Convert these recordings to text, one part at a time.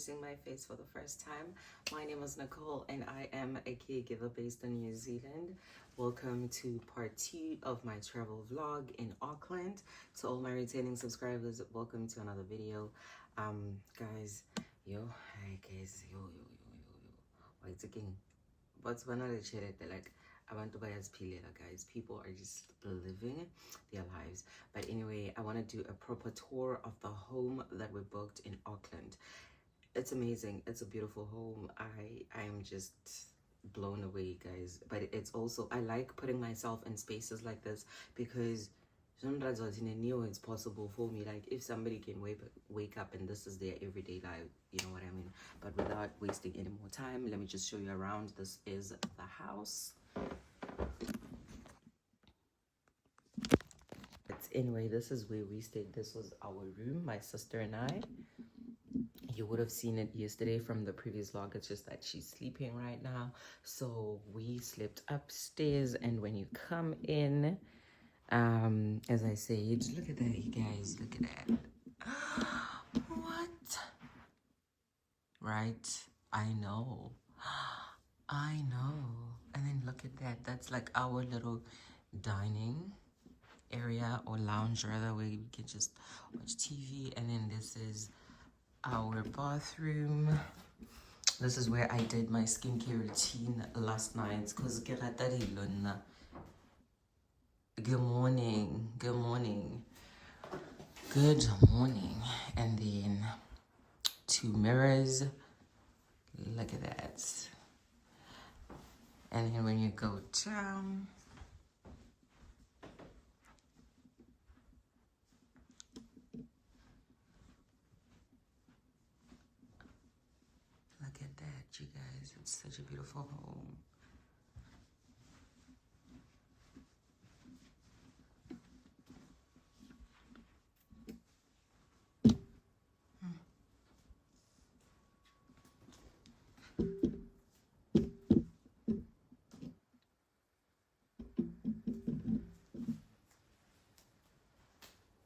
seeing my face for the first time, my name is Nicole and I am a caregiver based in New Zealand. Welcome to part 2 of my travel vlog in Auckland. To all my returning subscribers, welcome to another video. Guys, hi guys, what's again? What's one of the chat like abantu bayaziphilela, guys. People are just living their lives. But anyway, I want to do a proper tour of the home that we booked in Auckland. It's amazing. It's a beautiful home. I am just blown away, guys. But it's also, I like putting myself in spaces like this because sometimes it's possible for me. Like if somebody can wake up and this is their everyday life, you know what I mean? But without wasting any more time, let me just show you around. This is the house. Anyway, this is where we stayed. This was our room, my sister and I. You would have seen it yesterday from the previous vlog. It's just that she's sleeping right now, so we slept upstairs. And when you come in, as I said, look at that, you guys, look at that. What? Right? I know. And then look at that. That's like our little dining area or lounge rather, where we can just watch TV. And then this is our bathroom. This is where I did my skincare routine last night because good morning. And then 2 mirrors, look at that. And then when you go down, look at that, you guys. It's such a beautiful home.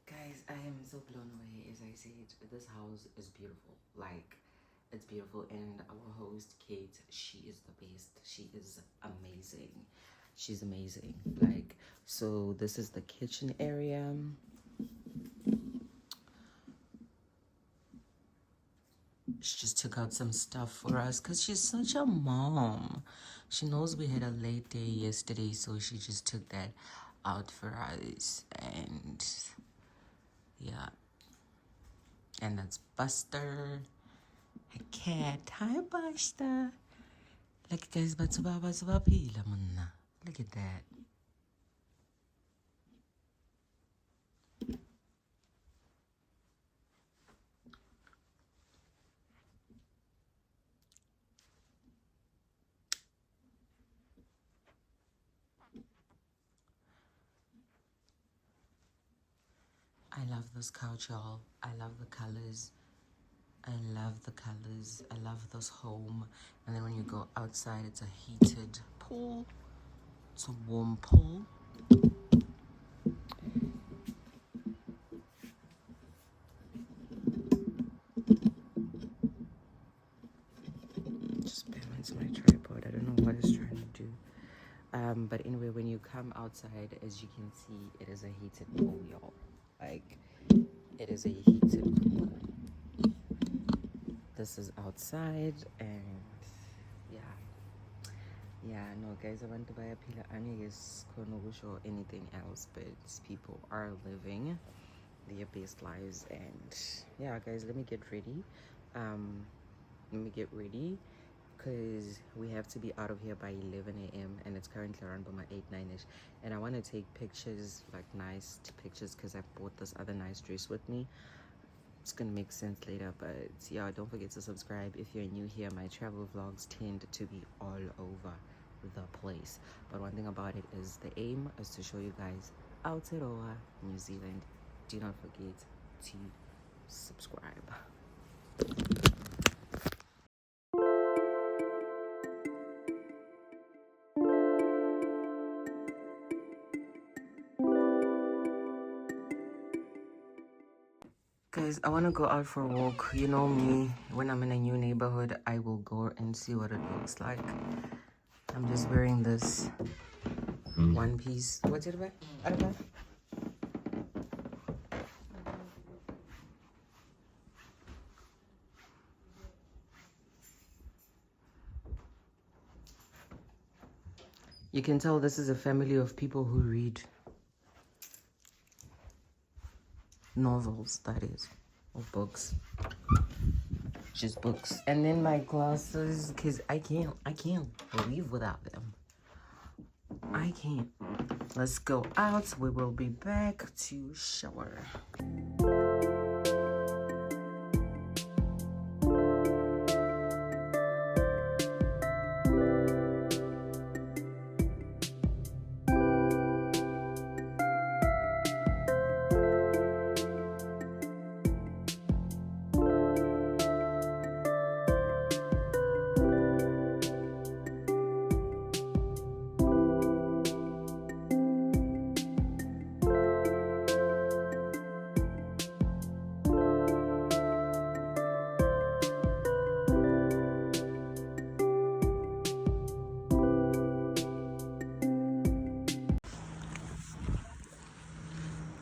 Guys, I am so blown away. As I said, this house is beautiful. Like, it's beautiful. And our host, Kate, she is the best. She is amazing. She's amazing. Like, so this is the kitchen area. She just took out some stuff for us because she's such a mom. She knows we had a late day yesterday, so she just took that out for us. And yeah, and that's Buster, a cat. Hi, Buster. Look, guys, look at that. I love this couch, y'all. I love the colors. I love this home. And then when you go outside, it's a heated pool. It's a warm pool. Just balance my tripod. I don't know what it's trying to do. But anyway, when you come outside, as you can see, it is a heated pool, y'all. Like, it is a heated pool. This is outside, and no, guys, I want to buy a pila. I guess couldn't show anything else, but people are living their best lives. And yeah, guys, let me get ready. Because we have to be out of here by 11 a.m. and it's currently around by my 8-9ish, and I want to take pictures, like nice pictures, because I bought this other nice dress with me. It's gonna make sense later, but yeah, don't forget to subscribe if you're new here. My travel vlogs tend to be all over the place, but one thing about it is the aim is to show you guys Aotearoa, New Zealand. Do not forget to subscribe. Guys, I want to go out for a walk. You know me, when I'm in a new neighborhood, I will go and see what it looks like. I'm just wearing this one piece. What's it about? I don't know. You can tell this is a family of people who read novels, that is, or books. Just books. And then my glasses, because I can't leave without them. I can't. Let's go out. We will be back to shower.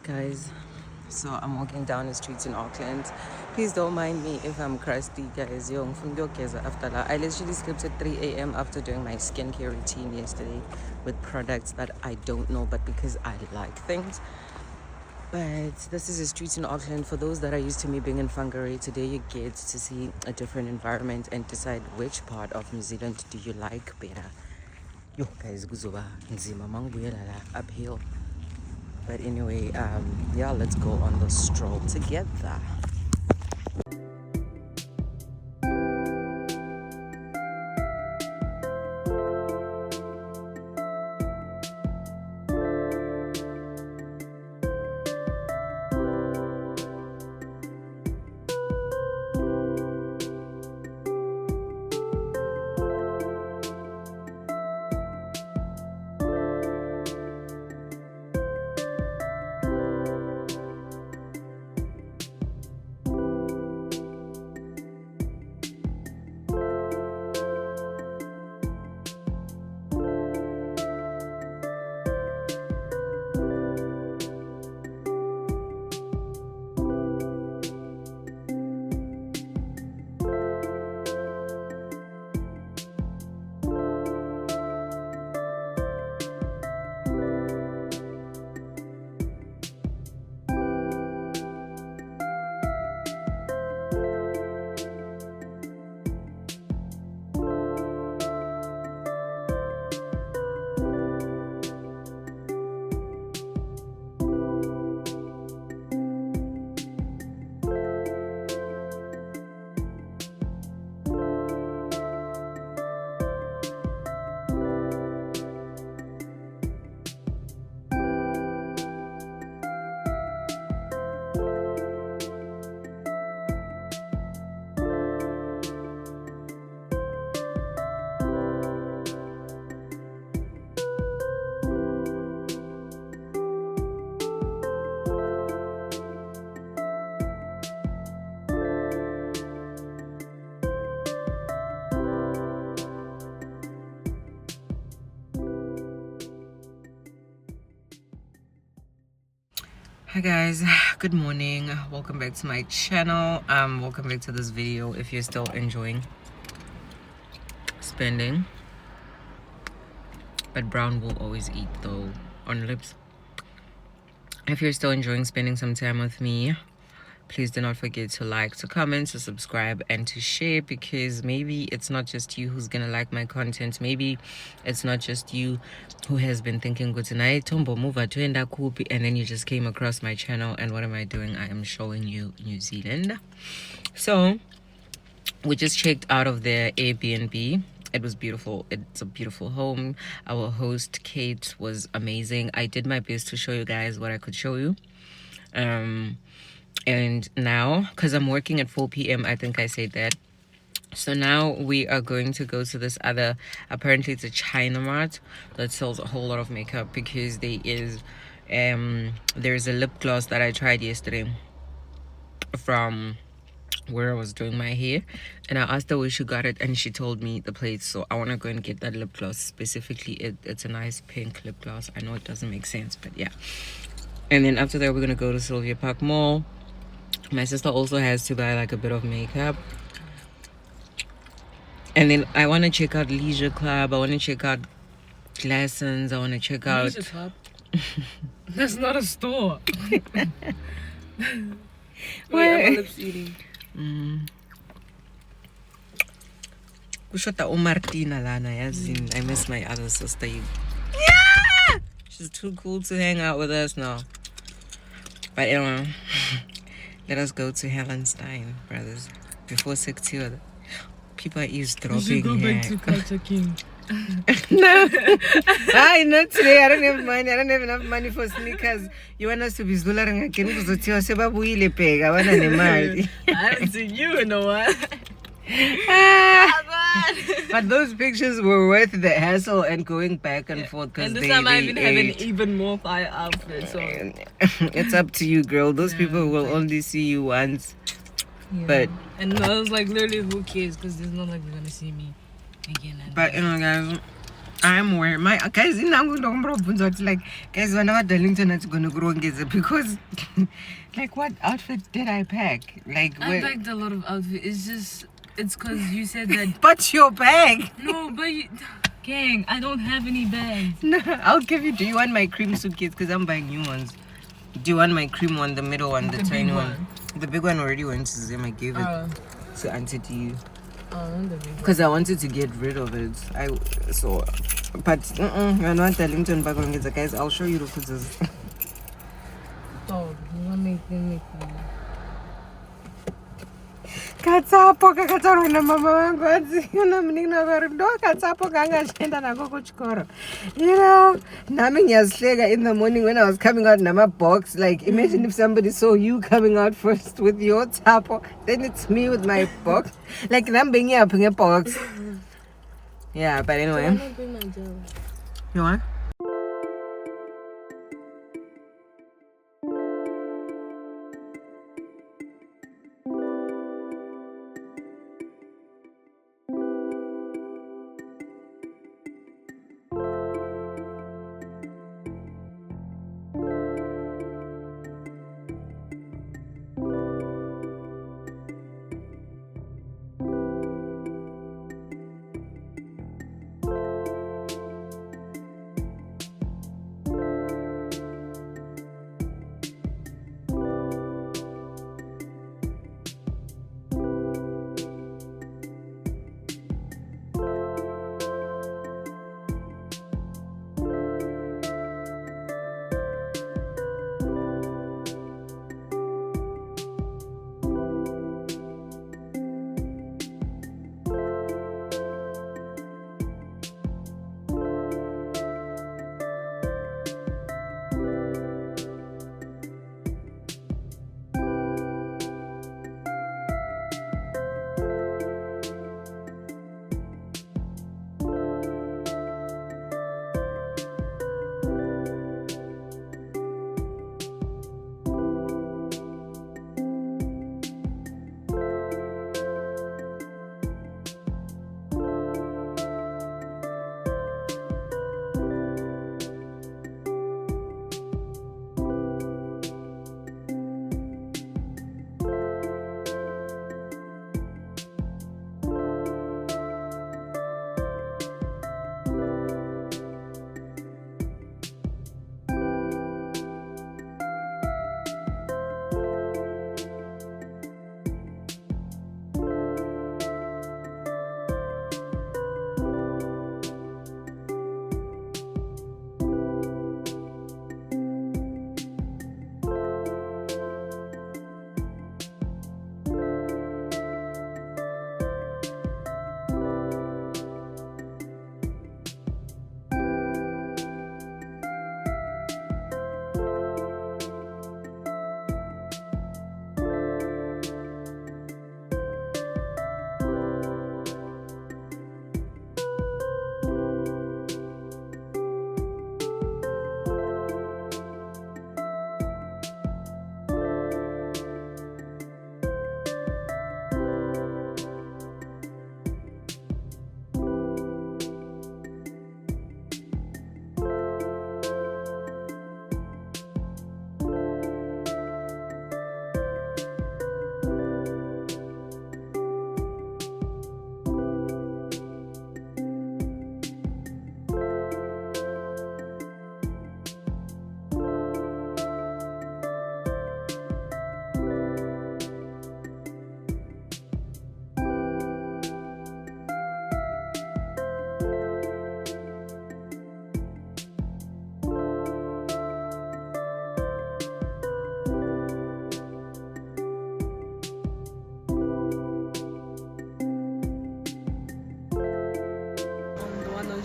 Guys, so I'm walking down the streets in Auckland. Please don't mind me if I'm crusty, guys. After that, I literally slept at 3 a.m. after doing my skincare routine yesterday with products that I don't know, but because I like things. But this is the streets in Auckland. For those that are used to me being in Whangarei, today you get to see a different environment and decide which part of New Zealand do you like better. Yo guys, kuzoba nzima mangibuyela la uphill. But anyway, yeah, let's go on the stroll together. Hi guys, good morning. Welcome back to my channel. Welcome back to this video. If you're still enjoying spending, but brown will always eat though on lips. If you're still enjoying spending some time with me, please do not forget to like, to comment, to subscribe, and to share, because maybe it's not just you who's gonna like my content. Maybe it's not just you who has been thinking, good tonight, Tombo, move to enda kupi, and then you just came across my channel, and what am I doing? I am showing you New Zealand. So we just checked out of the Airbnb. It was beautiful. It's a beautiful home. Our host Kate was amazing. I did my best to show you guys what I could show you. And now, because I'm working at 4 p.m, I think I said that. So now we are going to go to this other, apparently it's a China Mart that sells a whole lot of makeup, because there is there's a lip gloss that I tried yesterday. from where I was doing my hair, and I asked her where she got it, and she told me the place. So I want to go and get that lip gloss specifically. It's a nice pink lip gloss. I know it doesn't make sense, but yeah. And then after that, we're gonna go to Sylvia Park Mall. My sister also has to buy like a bit of makeup. And then I want to check out Leisure Club. I want to check out Glassons. I want to check out Leisure Club. That's not a store. Where? I'm lips eating. Kushota Martina lana yazin. I miss my other sister. Yeah! She's too cool to hang out with us now. But anyway, let us go to Hellenstein, brothers. Before 6 people are eavesdropping. We should go back to Culture King. No. Not today. I don't have money. I don't have enough money for sneakers. You want us to be zularing again? I haven't seen you in a while. But those pictures were worth the hassle and going back and forth. And this time I even have an even more fire outfit. So it's up to you, girl. Those people will only see you once. Yeah. But and I was like, literally, who cares? Because there's not like you're gonna see me again. But guys, I am wearing my guys. I'm going to like guys. Whenever Darlington is gonna grow and get because like what outfit did I pack? Like I packed a lot of outfits. It's because you said that. But your bag. No, but gang, I don't have any bags. No, I'll give you. Do you want my cream suitcase? Because I'm buying new ones. Do you want my cream one, the middle one, the tiny one? The big one already went to Zim. I gave it to Auntie to you. Because I wanted to get rid of it. But you're not Darlington back on it, guys. I'll show you the photos. Oh, you make them. Katsapo kakataruna mama wangu adziona mninga varundo katsapo kanga chenda nako kuchikoro. You know, nami ngiyazihleka in the morning when I was coming out nama box. Like imagine if somebody saw you coming out first with your tapo, then it's me with my box. Like nambe ngiyaphi ngebox. Yeah, but anyway. You want?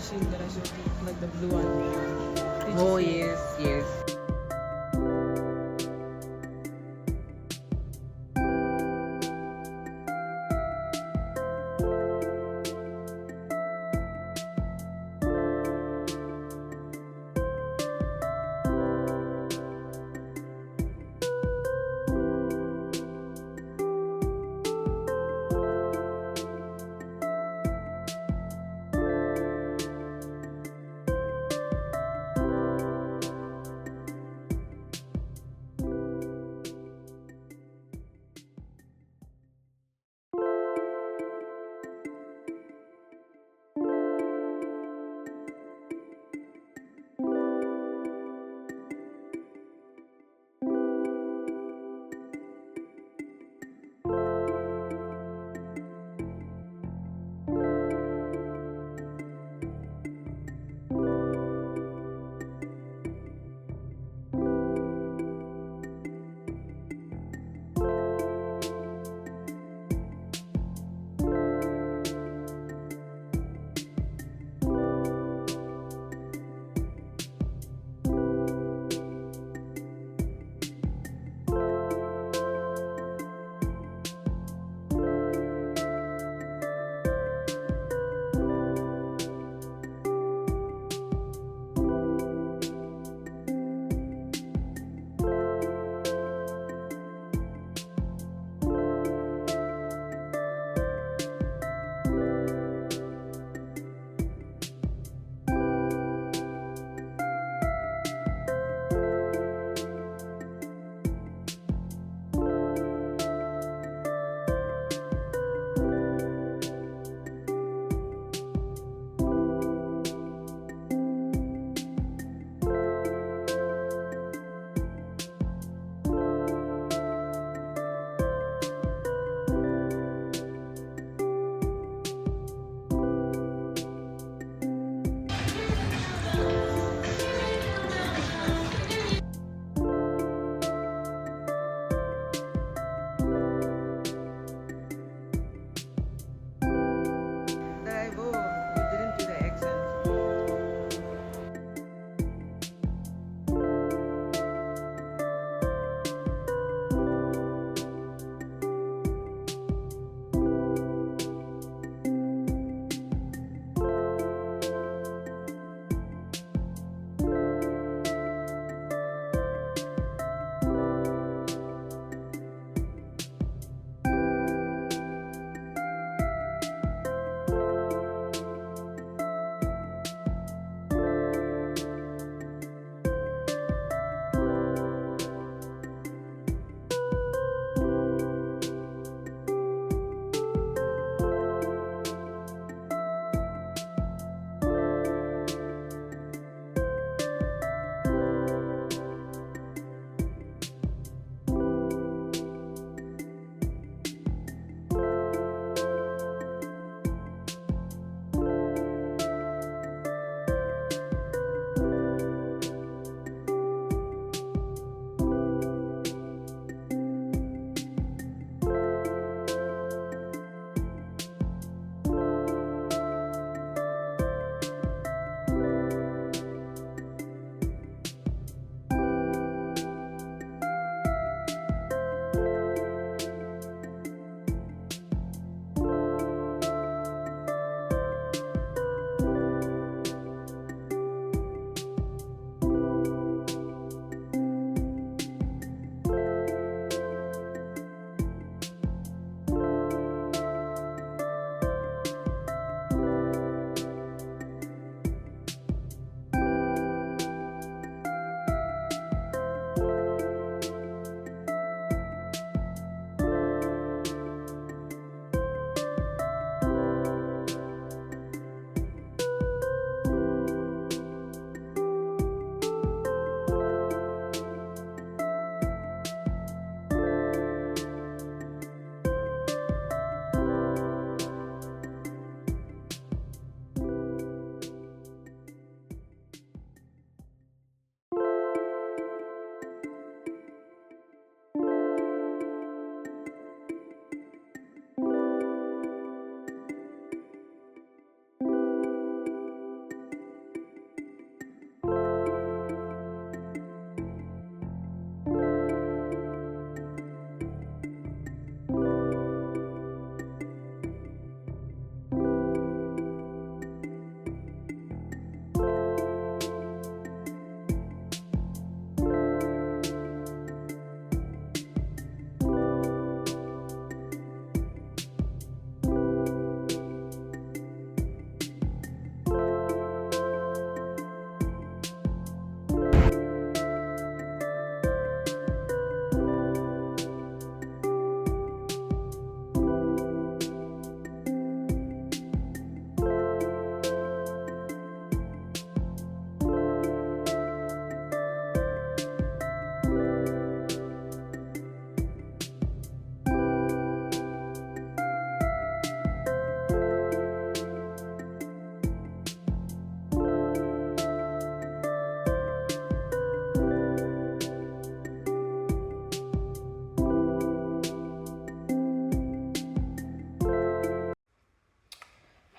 shield that I showed you, like the blue one. Did you Oh see it? yes, yes.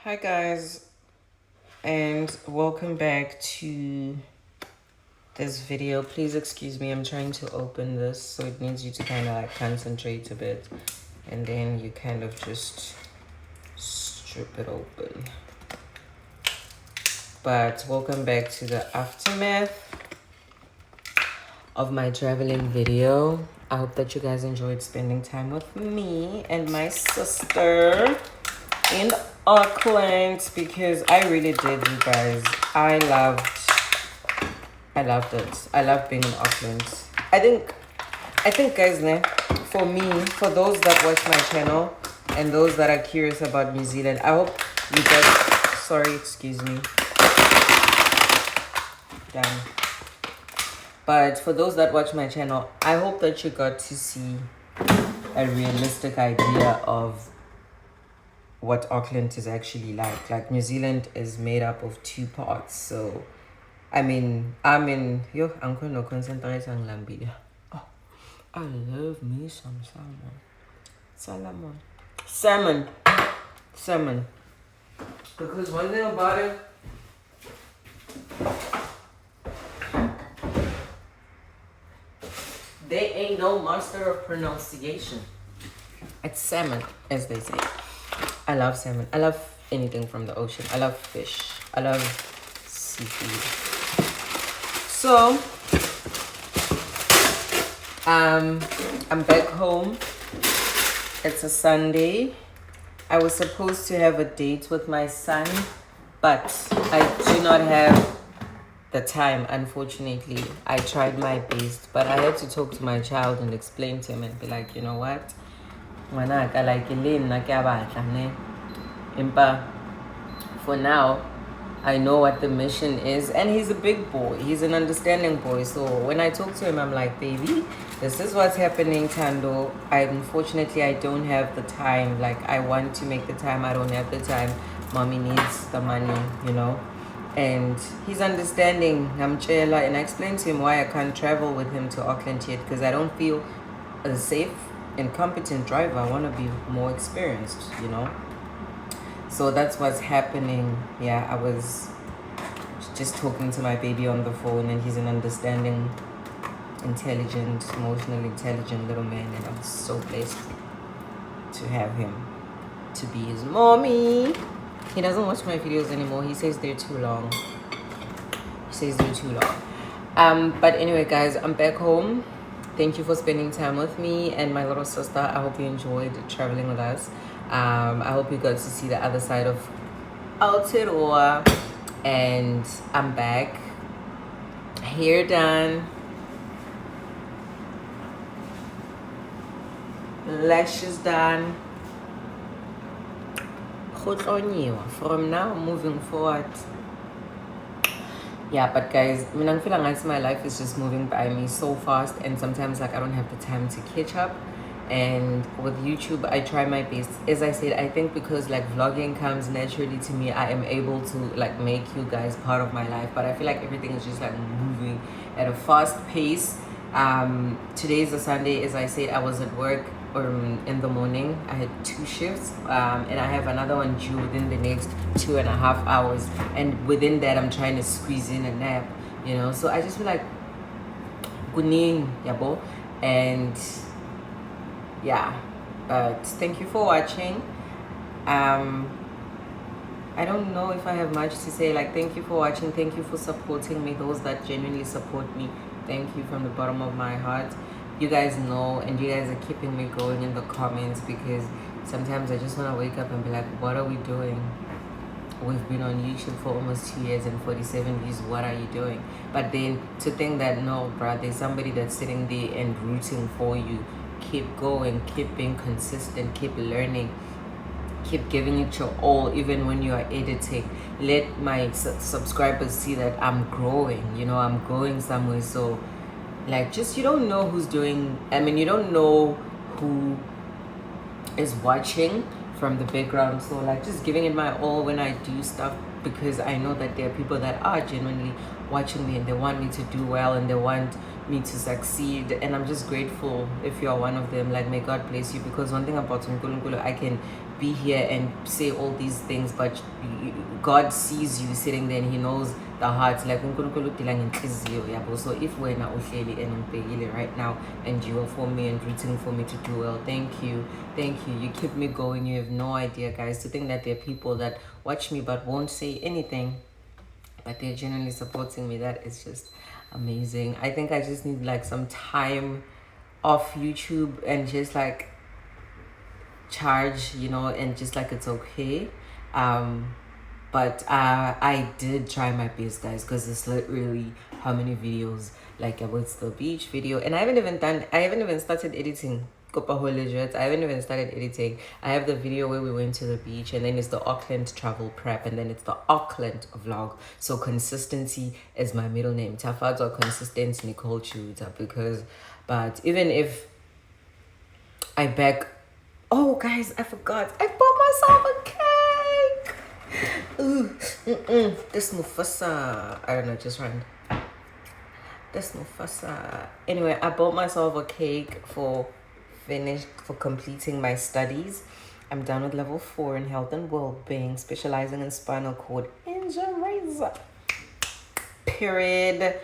Hi guys, and welcome back to this video. Please excuse me, I'm trying to open this, so it needs you to kind of like concentrate a bit, and then you kind of just strip it open. But welcome back to the aftermath of my traveling video. I hope that you guys enjoyed spending time with me and my sister in Auckland, because I really did, you guys. I loved it. I love being in Auckland. I think guys, for me, for those that watch my channel and those that are curious about New Zealand, I hope you guys, sorry, excuse me. Done. But for those that watch my channel, I hope that you got to see a realistic idea of what Auckland is actually like. Like, New Zealand is made up of 2 parts. So, I'm in, I'm going to concentrate on Lambia. Oh, I love me some salmon. Because one thing about it, they ain't no master of pronunciation. It's salmon, as they say. I love salmon. I love anything from the ocean. I love fish. I love seafood. So, I'm back home. It's a Sunday. I was supposed to have a date with my son, but I do not have the time, unfortunately. I tried my best, but I had to talk to my child and explain to him and be like, you know what? For now, I know what the mission is, and he's a big boy. He's an understanding boy. So when I talk to him, I'm like, baby, this is what's happening, Tando. Unfortunately, I don't have the time. Like, I want to make the time. I don't have the time. Mommy needs the money, you know. And he's understanding. I'm Chela, and I explained to him why I can't travel with him to Auckland yet, because I don't feel a safe and competent driver. I want to be more experienced, you know. So that's what's happening. Yeah, I was just talking to my baby on the phone, and he's an understanding, intelligent, emotionally intelligent little man, and I'm so blessed to have him to be his mommy. He doesn't watch my videos anymore. He says they're too long. But anyway, guys, I'm back home. Thank you for spending time with me and my little sister. I hope you enjoyed traveling with us. I hope you got to see the other side of Aotearoa. And I'm back. Hair done. Lashes done. From now moving forward. Yeah, but guys, I feel like my life is just moving by me so fast, and sometimes like I don't have the time to catch up. And with YouTube, I try my best. As I said, I think because like vlogging comes naturally to me, I am able to like make you guys part of my life. But I feel like everything is just like moving at a fast pace. Today is a Sunday. As I said, I was at work in the morning. I had 2 shifts, and I have another one due within the next 2.5 hours, and within that I'm trying to squeeze in a nap, you know. So I just feel like kuning yabo. And yeah, but thank you for watching. I don't know if I have much to say. Like, thank you for watching. Thank you for supporting me. Those that genuinely support me, thank you from the bottom of my heart. You guys know, and you guys are keeping me going in the comments, because sometimes I just want to wake up and be like, what are we doing? We've been on YouTube for almost 2 years and 47 views. What are you doing? But then to think that, no, bruh, there's somebody that's sitting there and rooting for you. Keep going, keep being consistent, keep learning, keep giving it your all, even when you are editing. Let my subscribers see that I'm growing, you know, I'm going somewhere. So like, just, you don't know who's doing, you don't know who is watching from the background. So like, just giving it my all when I do stuff, because I know that there are people that are genuinely watching me, and they want me to do well, and they want me to succeed, and I'm just grateful if you are one of them. Like, may God bless you, because one thing about Nkulunkulu, I can be here and say all these things, but God sees you sitting there and he knows the heart. Like, uNkulunkulu udila ngenhliziyo yabo. So if wena uhleli and ngibhekile right now and you are for me and rooting for me to do well, thank you. You keep me going. You have no idea, guys, to think that there are people that watch me but won't say anything, but they're genuinely supporting me. That is just amazing. I think I just need like some time off YouTube and just like charge, and just like it's okay. But I did try my best, guys, because it's literally how many videos, like what's the beach video, and I haven't even started editing. I haven't even started editing. I have the video where we went to the beach, and then it's the Auckland travel prep, and then it's the Auckland vlog. So consistency is my middle name. Tafad's or consistent Nicole Chuta, because, but even if I beg, oh guys, I forgot, I bought myself a cake. Ooh, this Mufasa, I don't know, just run. This Mufasa. Anyway, I bought myself a cake for completing my studies. I'm done with level 4 in health and well-being, specializing in spinal cord injuries. Period.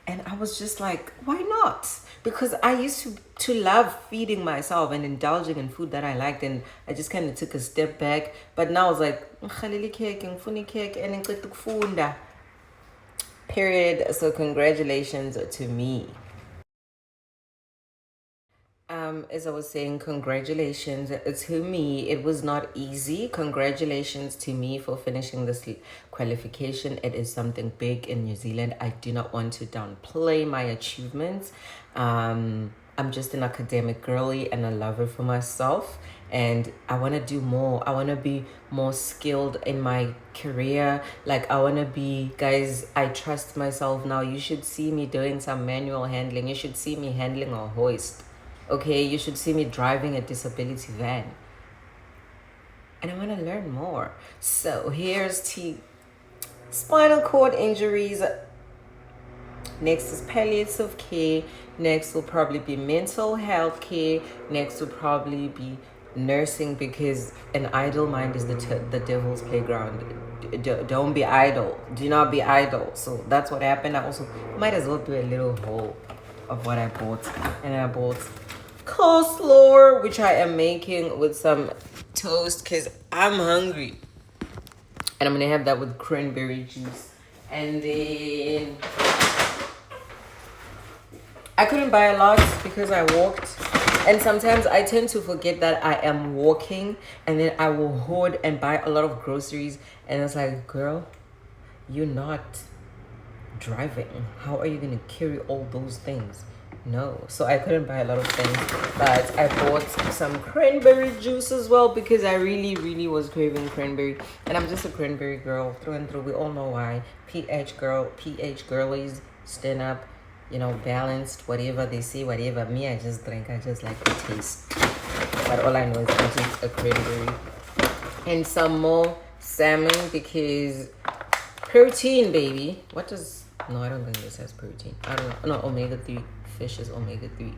And I was just like, why not? Because I used to love feeding myself and indulging in food that I liked, and I just kind of took a step back. But now I was like, period. So congratulations to me. As I was saying, congratulations to me. It was not easy. Congratulations to me for finishing this qualification. It is something big in New Zealand. I do not want to downplay my achievements. I'm just an academic girly, and I love it for myself. And I want to do more. I want to be more skilled in my career. Like, I want to be, guys, I trust myself now. You should see me doing some manual handling. You should see me handling a hoist. Okay, you should see me driving a disability van. And I want to learn more. So here's spinal cord injuries. Next is palliative care. Next will probably be mental health care. Next will probably be nursing, because an idle mind is the devil's playground. Don't be idle. Do not be idle. So that's what happened. I also might as well do a little haul of what I bought. And I bought coleslaw, which I am making with some toast because I'm hungry. And I'm going to have that with cranberry juice. And then I couldn't buy a lot because I walked. And sometimes I tend to forget that I am walking, and then I will hoard and buy a lot of groceries. And it's like, girl, you're not driving. How are you going to carry all those things? No. So I couldn't buy a lot of things, but I bought some cranberry juice as well because I really was craving cranberry. And I'm just a cranberry girl through and through. We all know why. PH girlies, stand up, balanced, whatever they say, whatever. Me, I just drink. I just like the taste. But all I know is I just a cranberry. And some more salmon because protein, baby. No, I don't think this has protein. I don't know. No, omega-3. Fish is omega-3.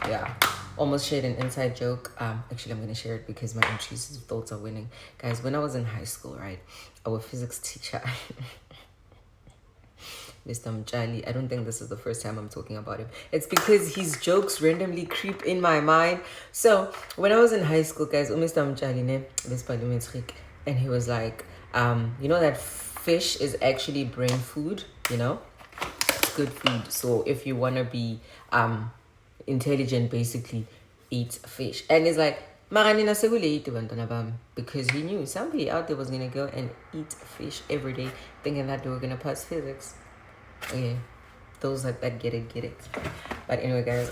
Yeah. Almost shared an inside joke. Actually, I'm going to share it because my intrusive thoughts are winning. Guys, when I was in high school, right, our physics teacher, Mr. Mjali, I don't think this is the first time I'm talking about him. It's because his jokes randomly creep in my mind. So when I was in high school, guys, Mr. Mjali, and he was like, that fish is actually brain food, It's good food. So if you want to be intelligent, basically eat fish. And he's like, because he knew somebody out there was going to go and eat fish every day thinking that they were going to pass physics. Okay, those like that get it. But anyway, guys,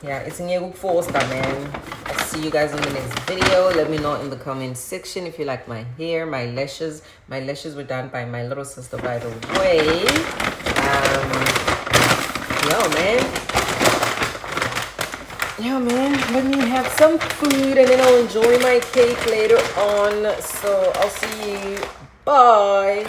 yeah, it's in your force, man. I'll see you guys in the next video. Let me know in the comment section if you like my hair, my lashes. My lashes were done by my little sister, by the way. Yo, man, let me have some food and then I'll enjoy my cake later on. So I'll see you. Bye.